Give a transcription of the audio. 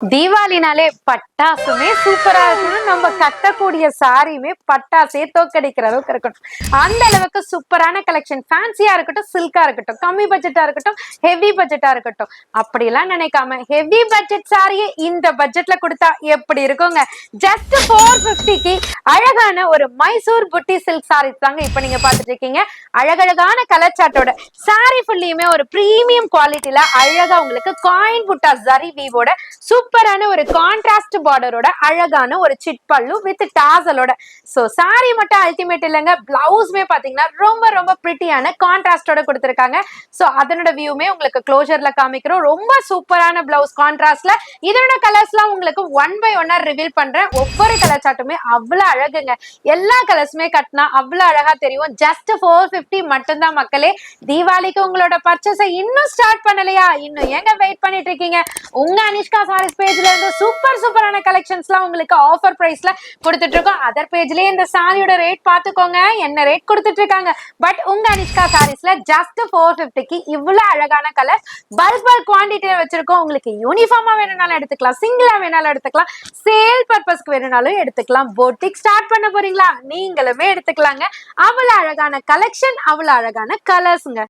தீபாவளினாலே பட்டாசுமே சூப்பரா இருக்கணும். நம்ம கட்டக்கூடிய சாரியுமே பட்டாசே தோக்கடிக்கிற அளவுக்கு இருக்கணும். அந்த அளவுக்கு சூப்பரான கலெக்ஷன். ஃபேன்சியா இருக்கட்டும், சில்கா இருக்கட்டும், கம்மி பட்ஜெட்டா இருக்கட்டும், ஹெவி பட்ஜெட்டா இருக்கட்டும், அப்படிலாம் நினைக்காம ஹெவி பட்ஜெட் சாரியை இந்த பட்ஜெட்ல கொடுத்தா எப்படி இருக்குங்க? ஜஸ்ட் 450க்கு அழகான ஒரு மைசூர் புட்டி சில்க் சாரீஸ் தாங்க இப்ப நீங்க பாத்துட்டு இருக்கீங்க. அழகழகான கலர் சாட்டோட சாரி ஃபுல்லியுமே ஒரு பிரீமியம் குவாலிட்டியில அழகா உங்களுக்கு காயின் புட்டா ஜரி வீவோட சூப்பரான ஒரு கான்ட்ராஸ்ட் பார்டரோட அழகான ஒரு சிட் பல்லு வித் டாசலோட. சோ சாரி மட்டும் அல்டிமேட் இல்லைங்க, பிளவுஸ்மே பாத்தீங்கன்னா ரொம்ப ரொம்ப பிரிட்டியான கான்ட்ராஸ்டோட கொடுத்திருக்காங்க. சோ அதனோட வியூமே உங்களுக்கு க்ளோஷர்ல காமிக்கிறோம். ரொம்ப சூப்பரான பிளவுஸ் கான்ட்ராஸ்ட்ல. இதனோட கலர்ஸ்லாம் உங்களுக்கு ஒன் பை ஒன்னா ரிவீல் பண்றேன். ஒவ்வொரு கலர் சாட்டுமே அவ்வளவு அழகுங்க. எல்லா கலர்ஸுமே கட்டினா அவ்வளவு அழகா தெரியும். ஜஸ்ட் 450 மட்டும்தான் மக்களே. தீபாவளிக்கு உங்களோட பர்ச்சேஸை இன்னும் ஸ்டார்ட் பண்ணலையா? இன்னும் எங்க வெயிட் பண்ணிட்டு இருக்கீங்க? உங்க அனிஷ்கா சாரீஸ் பேஜ்ல இருந்து சூப்பரான கலெக்ஷன்ஸ்லாம் உங்களுக்கு ஆஃபர் பிரைஸ்ல கொடுத்துட்டு இருக்கோம். அதர் பேஜ்லயே இந்த சாரியோட ரேட் பாத்துக்கோங்க, என்ன ரேட் கொடுத்துட்டு இருக்காங்க. பட் உங்க அனிஷ்கா சாரீஸ்ல ஜஸ்ட் 450க்கு இவ்வளவு அழகான கலர் பல்க் குவான்டிட்டியில வச்சிருக்கோம். உங்களுக்கு யூனிஃபார்மா வேணும்னாலும் எடுத்துக்கலாம், சிங்கிளா வேணாலும் எடுத்துக்கலாம், சேல் பர்பஸ்க்கு வேணும்னாலும் எடுத்துக்கலாம். போட்டிக் ஸ்டார்ட் பண்ண போறீங்களா? நீங்களுமே எடுத்துக்கலாங்க. அவ்வளவு அழகான கலெக்ஷன், அவ்வளவு அழகான கலர்ஸ்ங்க.